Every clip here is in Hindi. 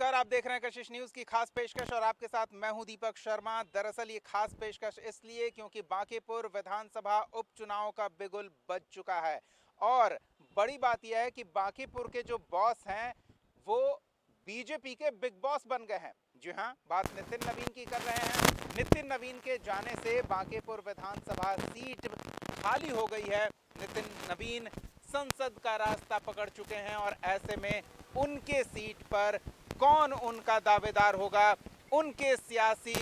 नमस्कार, आप देख रहे हैं कशिश न्यूज की खास पेशकश और आपके साथ मैं हूं दीपक शर्मा। दरअसल ये खास पेशकश इसलिए क्योंकि बांकीपुर विधानसभा उपचुनाव का बिगुल बज चुका है और बड़ी बात यह है कि बांकीपुर के जो बॉस हैं वो बीजेपी के बिग बॉस बन गए हैं। जी हां, बात नितिन नवीन की कर रहे हैं। नितिन नवीन के जाने से बांकीपुर विधानसभा सीट खाली हो गई है। नितिन नवीन संसद का रास्ता पकड़ चुके हैं और ऐसे में उनके सीट पर कौन उनका दावेदार होगा, उनके सियासी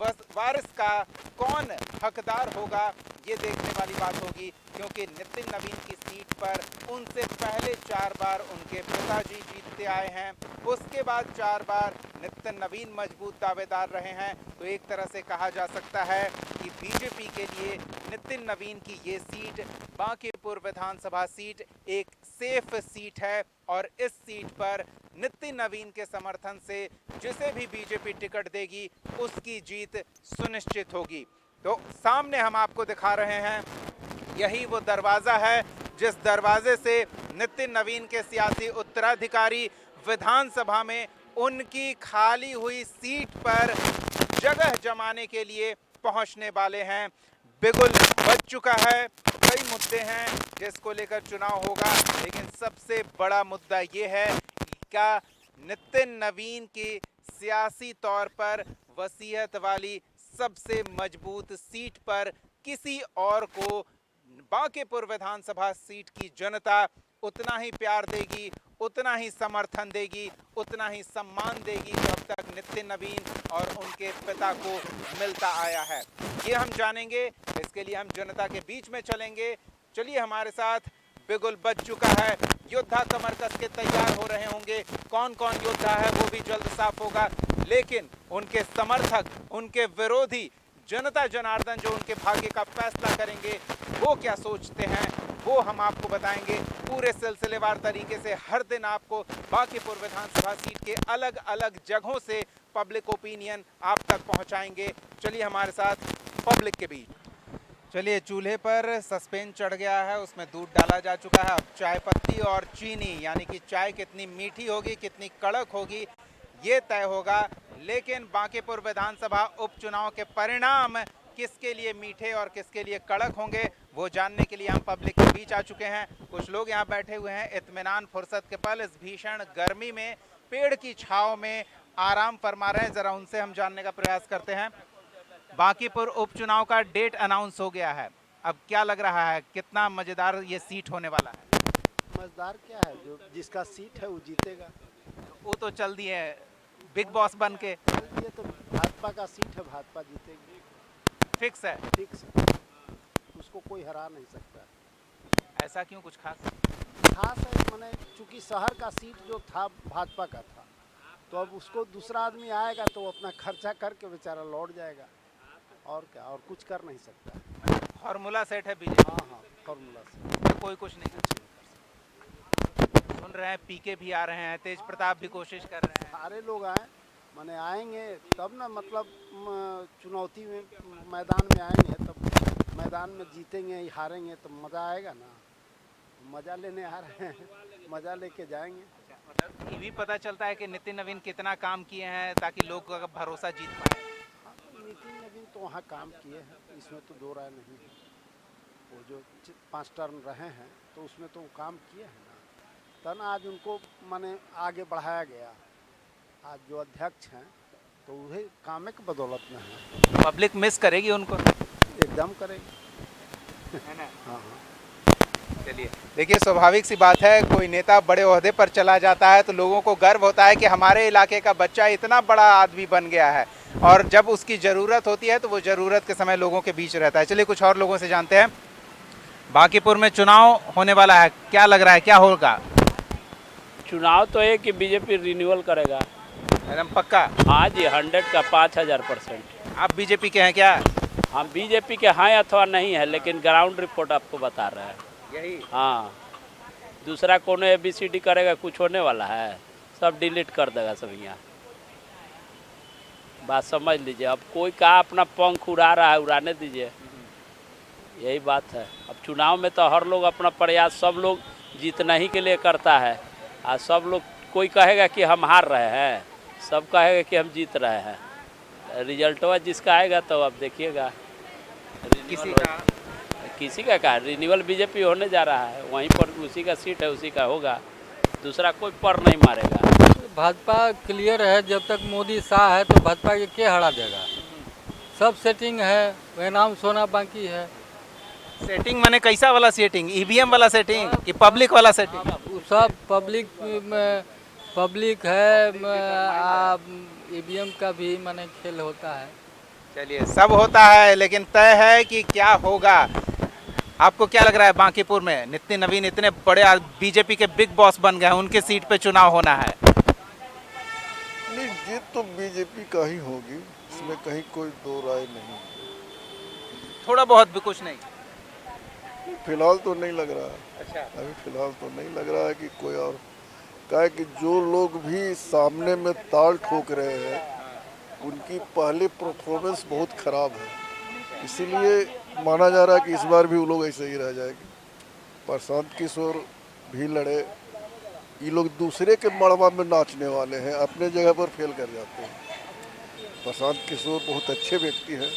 वारिस का कौन हकदार होगा, ये देखने वाली बात होगी। क्योंकि नितिन नवीन की सीट पर उनसे पहले 4 बार उनके पिताजी जीतते आए हैं, उसके बाद 4 बार नितिन नवीन मजबूत दावेदार रहे हैं। तो एक तरह से कहा जा सकता है कि बीजेपी के लिए नितिन नवीन की ये सीट, बांकीपुर विधानसभा सीट, एक सेफ सीट है और इस सीट पर नितिन नवीन के समर्थन से जिसे भी बीजेपी टिकट देगी उसकी जीत सुनिश्चित होगी। तो सामने हम आपको दिखा रहे हैं, यही वो दरवाजा है जिस दरवाजे से नितिन नवीन के सियासी उत्तराधिकारी विधानसभा में उनकी खाली हुई सीट पर जगह जमाने के लिए पहुंचने वाले हैं। बिगुल बज चुका है, कई मुद्दे हैं जिसको लेकर चुनाव होगा, लेकिन सबसे बड़ा मुद्दा ये है क्या नितिन नवीन की सियासी तौर पर वसीयत वाली सबसे मजबूत सीट पर किसी और को बांकीपुर विधानसभा सीट की जनता उतना ही प्यार देगी, उतना ही समर्थन देगी, उतना ही सम्मान देगी जो अब तक नितिन नवीन और उनके पिता को मिलता आया है। ये हम जानेंगे, इसके लिए हम जनता के बीच में चलेंगे। चलिए हमारे साथ। बिगुल बज चुका है, योद्धा कमर कस के तैयार हो रहे होंगे। कौन कौन योद्धा है वो भी जल्द साफ होगा, लेकिन उनके समर्थक, उनके विरोधी, जनता जनार्दन जो उनके भाग्य का फैसला करेंगे वो क्या सोचते हैं वो हम आपको बताएंगे पूरे सिलसिलेवार तरीके से। हर दिन आपको बांकीपुर विधानसभा सीट के अलग अलग जगहों से पब्लिक ओपिनियन आप तक पहुंचाएंगे। चलिए हमारे साथ पब्लिक के बीच। चलिए, चूल्हे पर सस्पेंस चढ़ गया है, उसमें दूध डाला जा चुका है। अब चाय पत्ती और चीनी, यानी कि चाय कितनी मीठी होगी, कितनी कड़क होगी, ये तय होगा। लेकिन बांकीपुर विधानसभा उपचुनाव के परिणाम किसके लिए मीठे और किसके लिए कड़क होंगे वो जानने के लिए हम पब्लिक के बीच आ चुके हैं। कुछ लोग यहाँ बैठे हुए हैं, इत्मीनान फुर्सत के पल इस भीषण गर्मी में पेड़ की छांव में आराम फरमा रहे हैं। जरा उनसे हम जानने का प्रयास करते हैं। बांकीपुर उपचुनाव का डेट अनाउंस हो गया है, अब क्या लग रहा है, कितना मजेदार ये सीट होने वाला है? मजेदार क्या है, जो जिसका सीट है वो जीतेगा। वो तो चल दिए बिग बॉस बन के। ये तो भाजपा का सीट है, भाजपा जीतेगी, फिक्स है। फिक्स है, उसको कोई हरा नहीं सकता। ऐसा क्यों, कुछ खास? खास है मैंने, चूंकि शहर का सीट जो था भाजपा का था, तो अब उसको दूसरा आदमी आएगा तो अपना खर्चा करके बेचारा लौट जाएगा, और क्या, और कुछ कर नहीं सकता। फॉर्मूला सेट है बीजेपी। हाँ, फॉर्मूला से कोई कुछ नहीं। सुन रहे हैं पीके भी आ रहे हैं, तेज प्रताप भी कोशिश कर रहे हैं। सारे लोग आए, माने आएंगे तब ना, मतलब चुनौती में मैदान में आएंगे तब मैदान में जीतेंगे हारेंगे तो मज़ा आएगा ना। मज़ा लेने आ रहे हैं, मज़ा लेके जाएंगे। मतलब ये भी पता चलता है कि नितिन नवीन कितना काम किए हैं ताकि लोग का भरोसा जीत पाए। हाँ, तो नितिन नवीन तो वहाँ काम किए हैं, इसमें तो दो राय नहीं है। वो जो 5 टर्म रहे हैं तो उसमें तो वो काम किए हैं ना, तब आज उनको माने आगे बढ़ाया गया। आज जो अध्यक्ष हैं तो वही काम के बदौलत में है। पब्लिक मिस करेगी उनको, एकदम करेगी, है ना? हाँ। चलिए, देखिए, स्वाभाविक सी बात है, कोई नेता बड़े ओहदे पर चला जाता है तो लोगों को गर्व होता है कि हमारे इलाके का बच्चा इतना बड़ा आदमी बन गया है, और जब उसकी ज़रूरत होती है तो वो ज़रूरत के समय लोगों के बीच रहता है। चलिए कुछ और लोगों से जानते हैं। बांकीपुर में चुनाव होने वाला है, क्या लग रहा है, क्या होगा? चुनाव तो है कि बीजेपी रिन्यूअल करेगा, एकदम पक्का? हाँ जी, 100 का 5000%। आप बीजेपी के हैं क्या? हम बीजेपी के हैं अथवा नहीं है, लेकिन ग्राउंड रिपोर्ट आपको बता रहे हैं। यही? हाँ, दूसरा कोनो ABCD करेगा कुछ होने वाला है? सब डिलीट कर देगा सब यहाँ। बात समझ लीजिए, अब कोई का अपना पंख उड़ा रहा है, उड़ाने दीजिए, यही बात है। अब चुनाव में तो हर लोग अपना प्रयास, सब लोग जीतना ही के लिए करता है, और सब लोग, कोई कहेगा कि हम हार रहे हैं, सब कहेगा कि हम जीत रहे हैं। रिजल्टवा जिसका आएगा तो आप देखिएगा। किसी किसी का कहा रिन्यूअल बीजेपी होने जा रहा है, वहीं पर उसी का सीट है, उसी का होगा, दूसरा कोई पर नहीं मारेगा। भाजपा क्लियर है, जब तक मोदी शाह है तो भाजपा के क्या हरा देगा। सब सेटिंग है, वह नाम सोना बाकी है। सेटिंग माने कैसा वाला सेटिंग, ईवीएम वाला सेटिंग कि पब्लिक वाला सेटिंग? वो सब पब्लिक है, ईवीएम का भी माने खेल होता है। चलिए, सब होता है, लेकिन तय है कि क्या होगा। आपको क्या लग रहा है बांकीपुर में नितिन नवीन इतने बड़े बीजेपी के बिग बॉस बन गए हैं, उनके सीट पे चुनाव होना है? नहीं, जीत तो बीजेपी का ही होगी, इसमें कहीं कोई दो राय नहीं। थोड़ा बहुत भी कुछ नहीं? फिलहाल तो नहीं लग रहा है। अच्छा। अभी फिलहाल तो नहीं लग रहा है कि कोई और, क्या है कि जो लोग भी सामने में ताल ठोक रहे हैं उनकी पहले परफॉर्मेंस बहुत खराब है, इसीलिए माना जा रहा है कि इस बार भी वो लोग ऐसे ही रह जाएंगे। प्रशांत किशोर भी लड़े, ये लोग दूसरे के मड़वा में नाचने वाले हैं, अपने जगह पर फेल कर जाते हैं। प्रशांत किशोर बहुत अच्छे व्यक्ति हैं,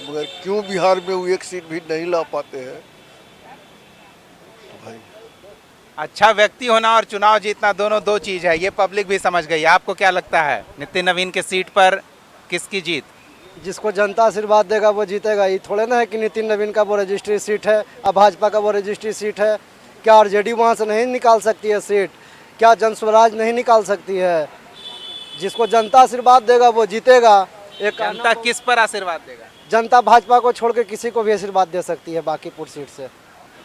मगर क्यों बिहार में वो एक सीट भी नहीं ला पाते हैं? तो भाई, अच्छा व्यक्ति होना और चुनाव जीतना दोनों दो चीज है, ये पब्लिक भी समझ गई। आपको क्या लगता है नितिन नवीन के सीट पर किसकी जीत? जिसको जनता आशीर्वाद देगा वो जीतेगा। ये थोड़े ना है कि नितिन नवीन का वो रजिस्ट्री सीट है और भाजपा का वो रजिस्ट्री सीट है। क्या आरजेडी वहाँ से नहीं निकाल सकती है सीट? क्या जन स्वराज नहीं निकाल सकती है? जिसको जनता आशीर्वाद देगा वो जीतेगा। एक जनता किस पर आशीर्वाद देगा? जनता भाजपा को छोड़ के किसी को भी आशीर्वाद दे सकती है बांकीपुर सीट से।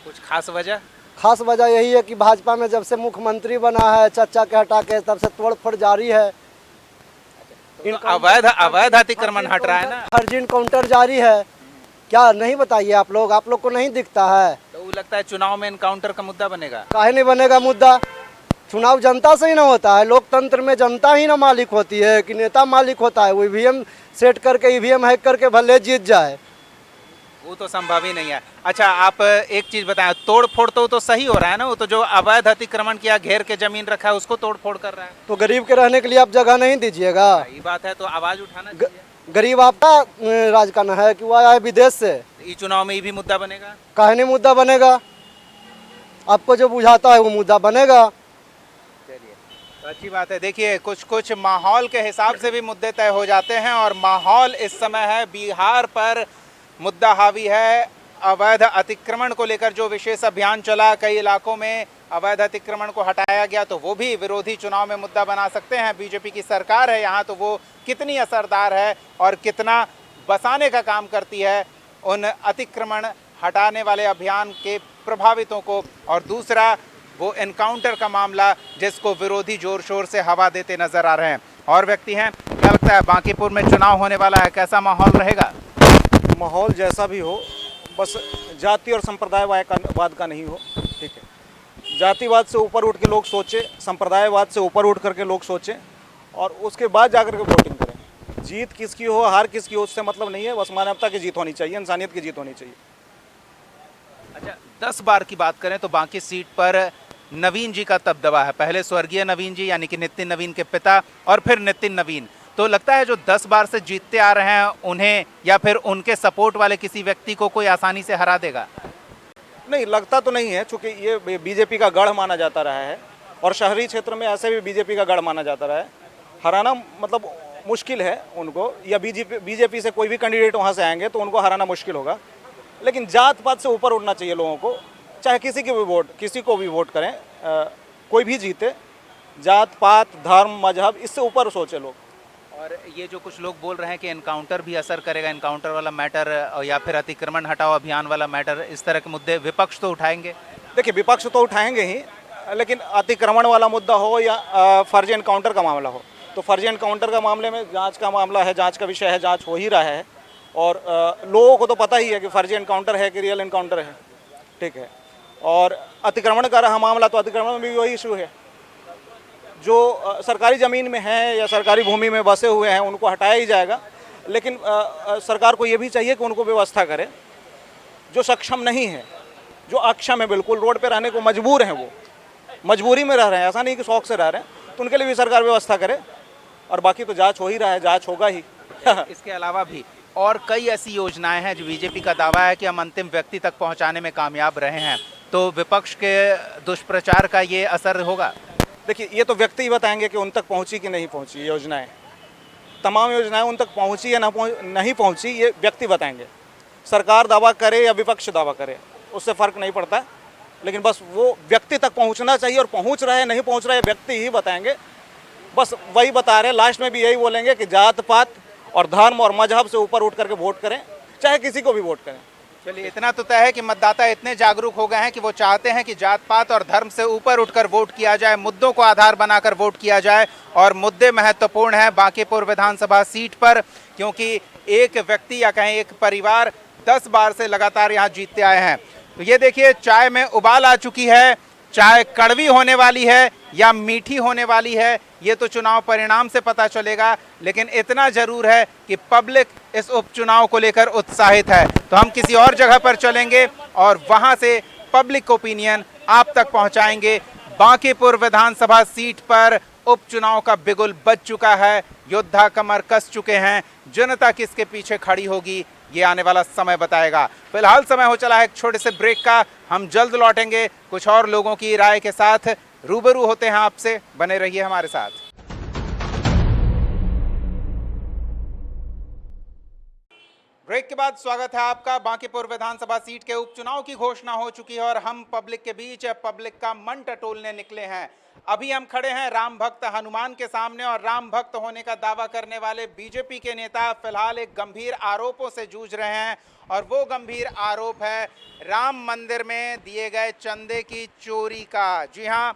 कुछ खास वजह? खास वजह यही है कि भाजपा में जब से मुख्यमंत्री बना है चच्चा के हटा के, तब से तोड़फोड़ जारी है। तो अवैध अतिक्रमण हट रहा है ना, फर्जी इनकाउंटर जारी है। क्या नहीं बताइए आप लोग को नहीं दिखता है? तो वो लगता है चुनाव में इनकाउंटर का मुद्दा बनेगा। काहे नहीं बनेगा मुद्दा? चुनाव जनता से ही ना होता है। लोकतंत्र में जनता ही ना मालिक होती है कि नेता मालिक होता है। वो ईवीएम सेट करके ईवीएम हैक करके भले जीत जाए, वो तो संभव ही नहीं है। अच्छा, आप एक चीज बताएं, तोड़ फोड़ तो सही हो रहा है ना? वो तो जो अवैध अतिक्रमण किया, घेर के जमीन रखा है, उसको तोड़ फोड़ कर रहा है। तो गरीब के रहने के लिए आप जगह नहीं दीजिएगा? सही बात है, तो आवाज उठाना चाहिए। गरीब आपका राज करना है कि वो आया है विदेश से? इस चुनाव में ये भी मुद्दा बनेगा? काहे नहीं मुद्दा बनेगा? आपको जो बुझाता है वो मुद्दा बनेगा। चलिए, तो अच्छी बात है। देखिए, कुछ माहौल के हिसाब से भी मुद्दे तय हो जाते हैं, और माहौल इस समय है बिहार पर मुद्दा हावी है। अवैध अतिक्रमण को लेकर जो विशेष अभियान चला, कई इलाकों में अवैध अतिक्रमण को हटाया गया, तो वो भी विरोधी चुनाव में मुद्दा बना सकते हैं। बीजेपी की सरकार है यहाँ, तो वो कितनी असरदार है और कितना बसाने का काम करती है उन अतिक्रमण हटाने वाले अभियान के प्रभावितों को। और दूसरा वो एनकाउंटर का मामला, जिसको विरोधी जोर शोर से हवा देते नजर आ रहे हैं। और व्यक्ति हैं, क्या लगता है बांकीपुर में चुनाव होने वाला है, कैसा माहौल रहेगा? माहौल जैसा भी हो, बस जाति और संप्रदायवाद का नहीं हो। ठीक है, जातिवाद से ऊपर उठ के लोग सोचें, संप्रदायवाद से ऊपर उठ करके लोग सोचें, और उसके बाद जाकर के वोटिंग करें। जीत किसकी हो, हार किसकी हो, उससे मतलब नहीं है। बस मानवता की जीत होनी चाहिए, इंसानियत की जीत होनी चाहिए। अच्छा, 10 बार की बात करें तो बाकी सीट पर नवीन जी का दबदबा है। पहले स्वर्गीय नवीन जी यानी कि नितिन नवीन के पिता, और फिर नितिन नवीन। तो लगता है जो 10 बार से जीतते आ रहे हैं उन्हें, या फिर उनके सपोर्ट वाले किसी व्यक्ति को कोई आसानी से हरा देगा? नहीं, लगता तो नहीं है, चूँकि ये बीजेपी का गढ़ माना जाता रहा है, और शहरी क्षेत्र में ऐसे भी बीजेपी का गढ़ माना जाता रहा है। हराना मतलब मुश्किल है उनको, या बीजेपी से कोई भी कैंडिडेट वहाँ से आएंगे तो उनको हराना मुश्किल होगा। लेकिन जात पात से ऊपर उठना चाहिए लोगों को, चाहे किसी को भी वोट करें, कोई भी जीते, जात पात धर्म मजहब इससे ऊपर सोचे लोग। और ये जो कुछ लोग बोल रहे हैं कि एनकाउंटर भी असर करेगा, एनकाउंटर वाला मैटर या फिर अतिक्रमण हटाओ अभियान वाला मैटर, इस तरह के मुद्दे विपक्ष तो उठाएंगे? देखिए, विपक्ष तो उठाएंगे ही, लेकिन अतिक्रमण वाला मुद्दा हो या फर्जी एनकाउंटर का मामला हो, तो फर्जी एनकाउंटर का मामले में जांच का मामला है, जांच का विषय है, जांच हो ही रहा है। और लोगों को तो पता ही है कि फर्जी एनकाउंटर है कि रियल एनकाउंटर है। ठीक है, और अतिक्रमण का रहा मामला, तो अतिक्रमण में भी वही इशू है। जो सरकारी ज़मीन में है या सरकारी भूमि में बसे हुए हैं उनको हटाया ही जाएगा, लेकिन सरकार को ये भी चाहिए कि उनको व्यवस्था करे। जो सक्षम नहीं है, जो अक्षम है, बिल्कुल रोड पे रहने को मजबूर हैं, वो मजबूरी में रह रहे हैं, ऐसा नहीं कि शौक से रह रहे हैं, तो उनके लिए भी सरकार व्यवस्था करे। और बाकी तो जांच हो ही रहा है, जांच होगा ही। इसके अलावा भी और कई ऐसी योजनाएं हैं जो बीजेपी का दावा है कि हम अंतिम व्यक्ति तक पहुंचाने में कामयाब रहे हैं, तो विपक्ष के दुष्प्रचार का ये असर होगा? देखिए, ये तो व्यक्ति ही बताएंगे कि उन तक पहुंची कि नहीं पहुंची योजनाएं। तमाम योजनाएं उन तक पहुंची या नहीं पहुंची, ये व्यक्ति बताएंगे। सरकार दावा करे या विपक्ष दावा करे, उससे फ़र्क नहीं पड़ता, लेकिन बस वो व्यक्ति तक पहुंचना चाहिए, और पहुंच रहे नहीं पहुंच रहे व्यक्ति ही बताएंगे। बस वही बता रहे हैं, लास्ट में भी यही बोलेंगे कि जात पात और धर्म और मजहब से ऊपर उठ करके वोट करें, चाहे किसी को भी वोट करें। चलिए, इतना तो तय है कि मतदाता इतने जागरूक हो गए हैं कि वो चाहते हैं कि जात पात और धर्म से ऊपर उठकर वोट किया जाए, मुद्दों को आधार बनाकर वोट किया जाए। और मुद्दे महत्वपूर्ण हैं बांकीपुर विधानसभा सीट पर, क्योंकि एक व्यक्ति या कहें एक परिवार 10 बार से लगातार यहाँ जीतते आए हैं। तो ये देखिए, चाय में उबाल आ चुकी है। चाय कड़वी होने वाली है या मीठी होने वाली है, ये तो चुनाव परिणाम से पता चलेगा, लेकिन इतना जरूर है कि पब्लिक इस उपचुनाव को लेकर उत्साहित है। तो हम किसी और जगह पर चलेंगे और वहां से पब्लिक ओपिनियन आप तक पहुंचाएंगे। बांकीपुर विधानसभा सीट पर उपचुनाव का बिगुल बज चुका है, योद्धा कमर कस चुके हैं। जनता किसके पीछे खड़ी होगी, ये आने वाला समय बताएगा। फिलहाल समय हो चला है एक छोटे से ब्रेक का, हम जल्द लौटेंगे कुछ और लोगों की राय के साथ, रूबरू होते हैं आपसे, बने रहिए हमारे साथ। ब्रेक के बाद स्वागत है आपका। बांकीपुर विधानसभा सीट के उपचुनाव की घोषणा हो चुकी है और हम पब्लिक के बीच पब्लिक का मन टटोलने निकले हैं। अभी हम खड़े हैं राम भक्त हनुमान के सामने और राम भक्त होने का दावा करने वाले बीजेपी के नेता फिलहाल एक गंभीर आरोपों से जूझ रहे हैं, और वो गंभीर आरोप है राम मंदिर में दिए गए चंदे की चोरी का। जी हाँ,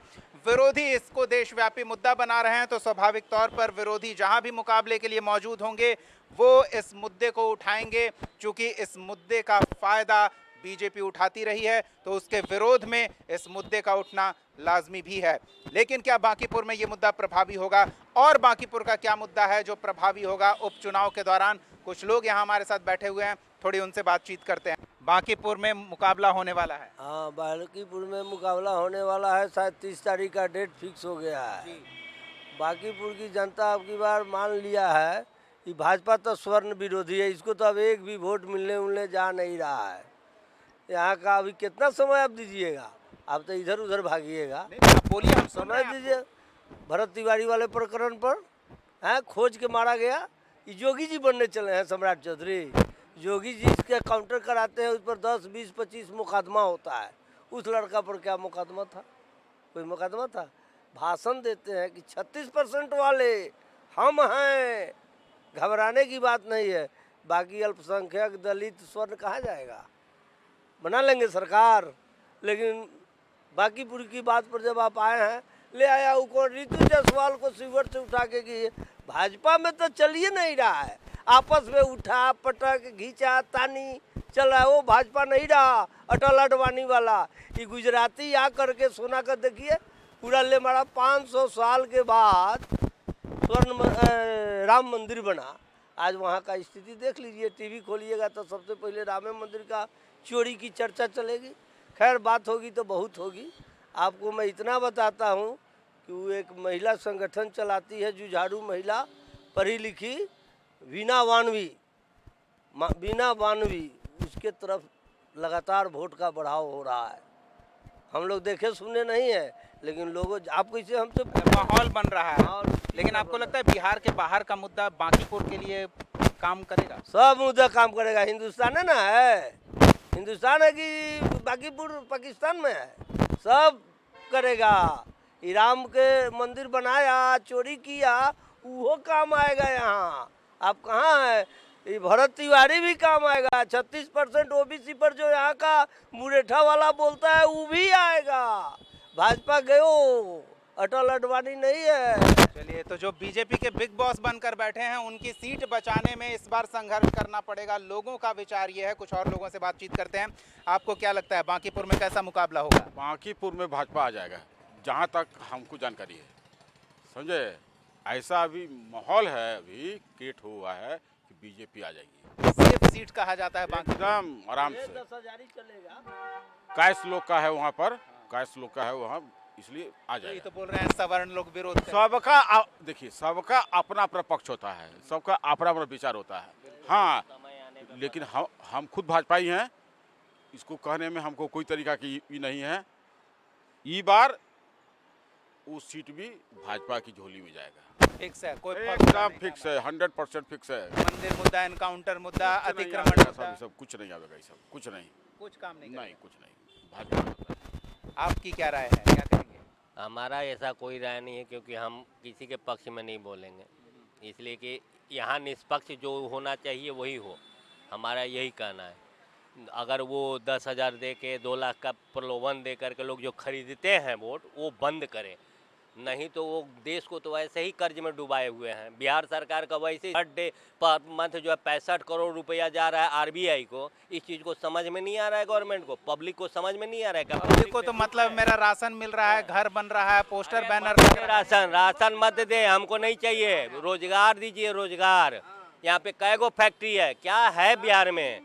विरोधी इसको देशव्यापी मुद्दा बना रहे हैं, तो स्वाभाविक तौर पर विरोधी जहां भी मुकाबले के लिए मौजूद होंगे वो इस मुद्दे को उठाएंगे। चूंकि इस मुद्दे का फायदा बीजेपी उठाती रही है, तो उसके विरोध में इस मुद्दे का उठना लाजमी भी है। लेकिन क्या बांकीपुर में ये मुद्दा प्रभावी होगा, और बांकीपुर का क्या मुद्दा है जो प्रभावी होगा उपचुनाव के दौरान? कुछ लोग यहाँ हमारे साथ बैठे हुए हैं, थोड़ी उनसे बातचीत करते हैं। बांकीपुर में मुकाबला होने वाला है। हाँ, बांकीपुर में मुकाबला होने वाला है, शायद 30 तारीख का डेट फिक्स हो गया है। बांकीपुर की जनता अब की बार मान लिया है कि भाजपा तो स्वर्ण विरोधी है, इसको तो अब एक भी वोट मिलने जा नहीं रहा है। यहाँ का अभी कितना समय आप दीजिएगा, आप तो इधर उधर भागिएगा। बोलिए, हम समय दीजिए। भरत तिवारी वाले प्रकरण पर है खोज के मारा गया, योगी जी बनने चले हैं सम्राट चौधरी। योगी जी इसके काउंटर कराते हैं, उस पर 10, 20, 25 मुकदमा होता है। उस लड़का पर क्या मुकदमा था? कोई मुकदमा था? भाषण देते हैं कि 36% वाले हम हैं, घबराने की बात नहीं है। बाकी अल्पसंख्यक दलित स्वर्ण कहाँ जाएगा? बना लेंगे सरकार। लेकिन बांकीपुर की बात पर जब आप आए हैं, ले आया उनको ऋतु जायसवाल को सिवर से उठा के कि भाजपा में तो चलिए नहीं रहा है, आपस में उठा पटक घींचा तानी चल रहा है, वो भाजपा नहीं रहा। अटल अडवाणी वाला ये गुजराती आ करके सोना का देखिए पूरा ले मारा। 500 साल के बाद राम मंदिर बना। आज वहाँ का स्थिति देख लीजिए, टीवी खोलिएगा तो सबसे पहले राम मंदिर का चोरी की चर्चा चलेगी। खैर, बात होगी तो बहुत होगी। आपको मैं इतना बताता हूँ कि वो एक महिला संगठन चलाती है, जुझारू महिला, पढ़ी लिखी, वीना वानवी, उसके तरफ लगातार वोट का बढ़ाव हो रहा है। हम लोग देखे सुने नहीं है, लेकिन लोगों आपको इसे हमसे माहौल बन रहा है। लेकिन आपको लगता है बिहार के बाहर का मुद्दा बांकीपुर के लिए काम करेगा? सब मुद्दा काम करेगा। हिंदुस्तान है ना, है हिंदुस्तान है कि बांकीपुर पाकिस्तान में है? सब करेगा। राम के मंदिर बनाया, चोरी किया, वो काम आएगा यहाँ। आप कहाँ है? ये भरत तिवारी भी काम आएगा। 36% ओबीसी पर जो यहाँ का मुरेठा वाला बोलता है वो भी आएगा। भाजपा गयो, अटल अडवाणी नहीं है। चलिए, तो जो बीजेपी के बिग बॉस बनकर बैठे हैं उनकी सीट बचाने में इस बार संघर्ष करना पड़ेगा, लोगों का विचार ये है। कुछ और लोगों से बातचीत करते हैं। आपको क्या लगता है बांकीपुर में कैसा मुकाबला होगा? बांकीपुर में भाजपा आ जाएगा, जहाँ तक हमको जानकारी है, समझे। ऐसा अभी माहौल है, अभी क्रिएट हुआ है कि बीजेपी आ जाएगी। सेफ सीट कहा जाता है बांकी, एकदम आराम से। 10,000 ही चलेगा। कैश लोग का है वहाँ पर, कास्ट लोग का है वहाँ, इसलिए आ ये जाएगा। तो बोल रहे हैं सवर्ण लोग विरोध कर देखिए सबका अपना अपना पक्ष होता है, सबका अपना अपना विचार होता है। हाँ, लेकिन हम खुद भाजपाई हैं, इसको कहने में हमको कोई तरीका की भी नहीं है। ई बार वो सीट भी भाजपा की झोली में जाएगा, फिक्स है, कोई एकदम फिक्स है, 100% फिक्स है। मंदिर मुद्दा, एनकाउंटर मुद्दा, कुछ नहीं अतिक्रमण आवेगा, मुद्दा, सब कुछ नहीं आवेगा, ये सब कुछ नहीं, कुछ काम नहीं नहीं कुछ नहीं। भाजपा आपकी क्या राय है, क्या कहेंगे? हमारा ऐसा कोई राय नहीं है, क्योंकि हम किसी के पक्ष में नहीं बोलेंगे, इसलिए कि यहाँ निष्पक्ष जो होना चाहिए वही हो, हमारा यही कहना है। अगर वो 10,000 दे के 2 लाख का प्रलोभन दे करके लोग जो खरीदते हैं वोट, वो बंद करें, नहीं तो वो देश को तो वैसे ही कर्ज में डुबाए हुए हैं। बिहार सरकार का वैसे पर डे पर मंथ जो है 65 करोड़ रुपया जा रहा है आरबीआई को। इस चीज़ को समझ में नहीं आ रहा है गवर्नमेंट को, पब्लिक को समझ में नहीं आ रहा है। पब्लिक को तो मतलब मेरा राशन मिल रहा है, घर बन रहा है, पोस्टर बैनर लग रहा है। राशन मत दे, हमको नहीं चाहिए, रोजगार दीजिए, रोजगार। यहाँ पे कैगो फैक्ट्री है, क्या है बिहार में?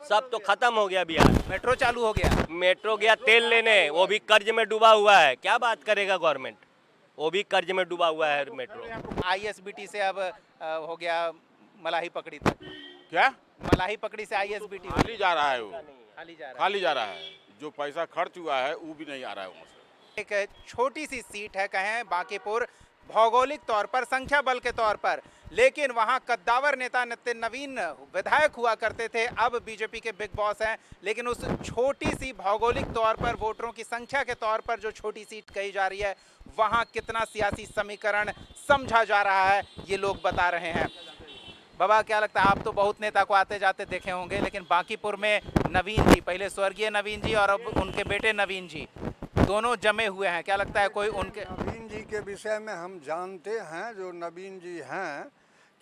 सब तो खत्म हो गया बिहार। मेट्रो चालू हो गया, मेट्रो गया तेल लेने, वो भी कर्ज में डूबा हुआ है। क्या बात करेगा गवर्नमेंट, वो भी कर्ज में डूबा हुआ है मेट्रो। आईएसबीटी से अब हो गया मलाही पकड़ी तक। क्या मलाही पकड़ी से आईएसबीटी खाली जा रहा है, वो खाली जा रहा है। खाली जा रहा है, जो पैसा खर्च हुआ है वो भी नहीं आ रहा है वहाँ से। एक छोटी सी सीट है, कहें बांकीपुर, भौगोलिक तौर पर, संख्या बल के तौर पर, लेकिन वहां कद्दावर नेता नितिन नवीन विधायक हुआ करते थे, अब बीजेपी के बिग बॉस हैं। लेकिन उस छोटी सी भौगोलिक तौर पर, वोटरों की संख्या के तौर पर जो छोटी सीट कही जा रही है, वहां कितना सियासी समीकरण समझा जा रहा है, ये लोग बता रहे हैं। बाबा, क्या लगता है, आप तो बहुत नेता को आते जाते देखे होंगे, लेकिन बांकीपुर में नवीन जी, पहले स्वर्गीय नवीन जी और अब उनके बेटे नवीन जी, दोनों जमे हुए हैं, क्या लगता है कोई उनके? नवीन जी के विषय में हम जानते हैं, जो नवीन जी हैं,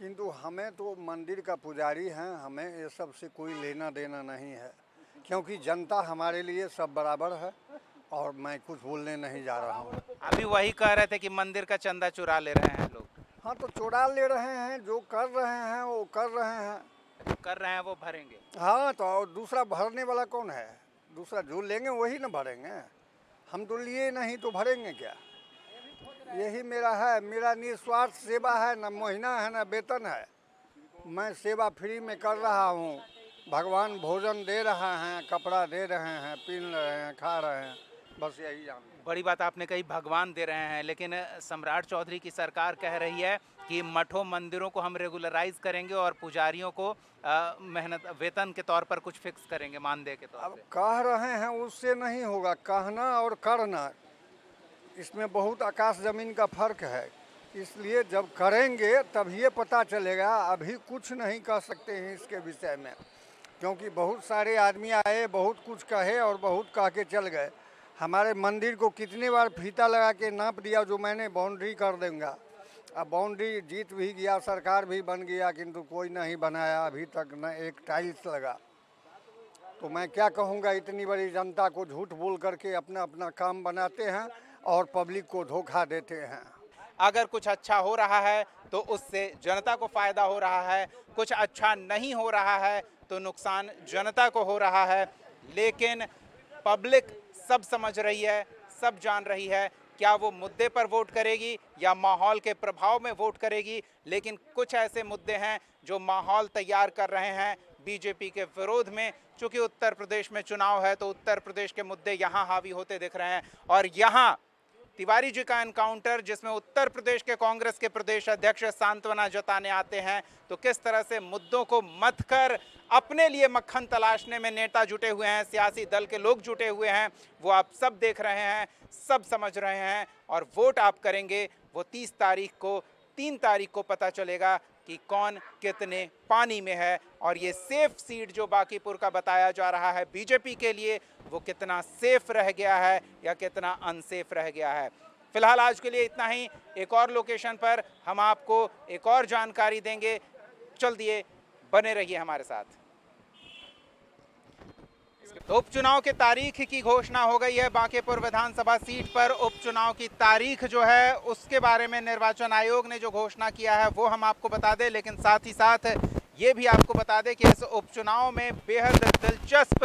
किंतु हमें तो मंदिर का पुजारी हैं, हमें ये सब से कोई लेना देना नहीं है, क्योंकि जनता हमारे लिए सब बराबर है और मैं कुछ बोलने नहीं जा रहा हूँ। अभी वही कह रहे थे कि मंदिर का चंदा चुरा ले रहे हैं लोग। हाँ, तो चुरा ले रहे हैं, जो कर रहे हैं वो कर रहे हैं, जो कर रहे हैं वो भरेंगे। हाँ, तो और दूसरा भरने वाला कौन है? दूसरा जो लेंगे वही ना भरेंगे, हम तो लिए नहीं तो भरेंगे क्या? यही मेरा है, मेरा निस्वार्थ सेवा है, न महीना है न वेतन है, मैं सेवा फ्री में कर रहा हूँ। भगवान भोजन दे रहा है, कपड़ा दे रहे हैं, पीन रहे हैं, खा रहे हैं, बस यही जान। बड़ी बात आपने कही, भगवान दे रहे हैं, लेकिन सम्राट चौधरी की सरकार कह रही है कि मठों मंदिरों को हम रेगुलराइज करेंगे और पुजारियों को मेहनत वेतन के तौर पर कुछ फिक्स करेंगे, मानदेय के तौर अब पे। कह रहे हैं, उससे नहीं होगा, कहना और करना इसमें बहुत आकाश ज़मीन का फर्क है, इसलिए जब करेंगे तब ये पता चलेगा। अभी कुछ नहीं कह सकते हैं इसके विषय में, क्योंकि बहुत सारे आदमी आए, बहुत कुछ कहे और बहुत कह के चल गए। हमारे मंदिर को कितनी बार फीता लगा के नाप दिया, जो मैंने बाउंड्री कर दूंगा। अब बाउंड्री जीत भी गया, सरकार भी बन गया, किंतु कोई नहीं बनाया अभी तक, न एक टाइल्स लगा। तो मैं क्या कहूँगा, इतनी बड़ी जनता को झूठ बोल करके अपना अपना काम बनाते हैं और पब्लिक को धोखा देते हैं। अगर कुछ अच्छा हो रहा है तो उससे जनता को फायदा हो रहा है, कुछ अच्छा नहीं हो रहा है तो नुकसान जनता को हो रहा है। लेकिन पब्लिक सब समझ रही है, सब जान रही है, क्या वो मुद्दे पर वोट करेगी या माहौल के प्रभाव में वोट करेगी। लेकिन कुछ ऐसे मुद्दे हैं जो माहौल तैयार कर रहे हैं बीजेपी के विरोध में। चूंकि उत्तर प्रदेश में चुनाव है तो उत्तर प्रदेश के मुद्दे यहाँ हावी होते दिख रहे हैं। और यहाँ तिवारी जी का एनकाउंटर, जिसमें उत्तर प्रदेश के कांग्रेस के प्रदेश अध्यक्ष सांत्वना जताने आते हैं, तो किस तरह से मुद्दों को मत कर अपने लिए मक्खन तलाशने में नेता जुटे हुए हैं, सियासी दल के लोग जुटे हुए हैं, वो आप सब देख रहे हैं, सब समझ रहे हैं। और वोट आप करेंगे वो 30 तारीख को, 3 तारीख को पता चलेगा कि कौन कितने पानी में है। और ये सेफ सीट जो बांकीपुर का बताया जा रहा है बीजेपी के लिए, वो कितना सेफ रह गया है या कितना अनसेफ रह गया है। फिलहाल आज के लिए इतना ही। एक और लोकेशन पर हम आपको एक और जानकारी देंगे, चल दिए, बने रहिए हमारे साथ। उपचुनाव के तारीख की घोषणा हो गई है। बांकीपुर विधानसभा सीट पर उपचुनाव की तारीख जो है उसके बारे में निर्वाचन आयोग ने जो घोषणा किया है वो हम आपको बता दें, लेकिन साथ ही साथ ये भी आपको बता दें कि इस उपचुनाव में बेहद दिलचस्प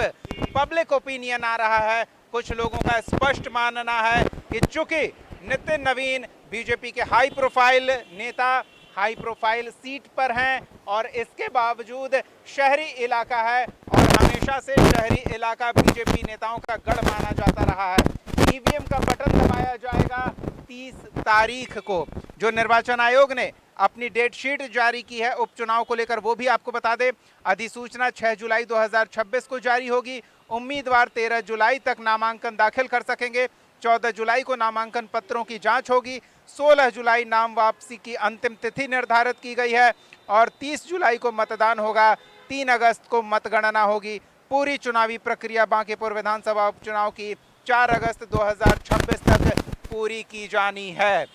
पब्लिक ओपिनियन आ रहा है। कुछ लोगों का स्पष्ट मानना है कि चूंकि नितिन नवीन बीजेपी के हाई प्रोफाइल नेता हाई प्रोफाइल सीट पर हैं और इसके बावजूद शहरी इलाका है और हमेशा से शहरी इलाका बीजेपी नेताओं का गढ़ माना जाता रहा है। ईवीएम का बटन दबाया जाएगा 30 तारीख को। जो निर्वाचन आयोग ने अपनी डेट शीट जारी की है उपचुनाव को लेकर वो भी आपको बता दें। अधिसूचना 6 जुलाई 2026 को जारी होगी। उम्मीदवार 13 जुलाई तक नामांकन दाखिल कर सकेंगे। 14 जुलाई को नामांकन पत्रों की जांच होगी। 16 जुलाई नाम वापसी की अंतिम तिथि निर्धारित की गई है और 30 जुलाई को मतदान होगा। 3 अगस्त को मतगणना होगी। पूरी चुनावी प्रक्रिया बांकीपुर विधानसभा उपचुनाव की 4 अगस्त 2026 तक पूरी की जानी है।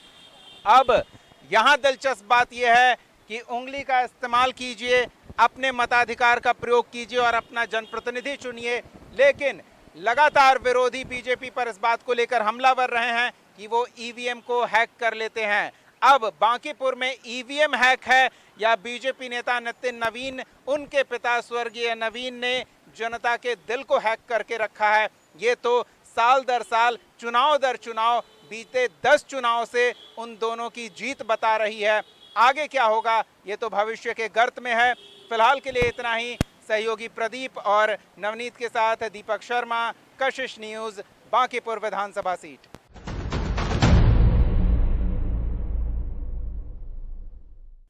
अब यहाँ दिलचस्प बात यह है कि उंगली का इस्तेमाल कीजिए, अपने मताधिकार का प्रयोग कीजिए और अपना जनप्रतिनिधि चुनिए, लेकिन लगातार विरोधी बीजेपी पर इस बात को लेकर हमलावर रहे हैं कि वो ईवीएम को हैक कर लेते हैं। अब बांकीपुर में ईवीएम हैक है या बीजेपी नेता नितिन नवीन, उनके पिता स्वर्गीय नवीन ने जनता के दिल को हैक करके रखा है। ये तो साल दर साल, चुनाव दर चुनाव, बीते 10 चुनाव से उन दोनों की जीत बता रही है। आगे क्या होगा ये तो भविष्य के गर्त में है। फिलहाल के लिए इतना ही। सहयोगी प्रदीप और नवनीत के साथ दीपक शर्मा, कशिश न्यूज़, बांकीपुर विधानसभा सीट।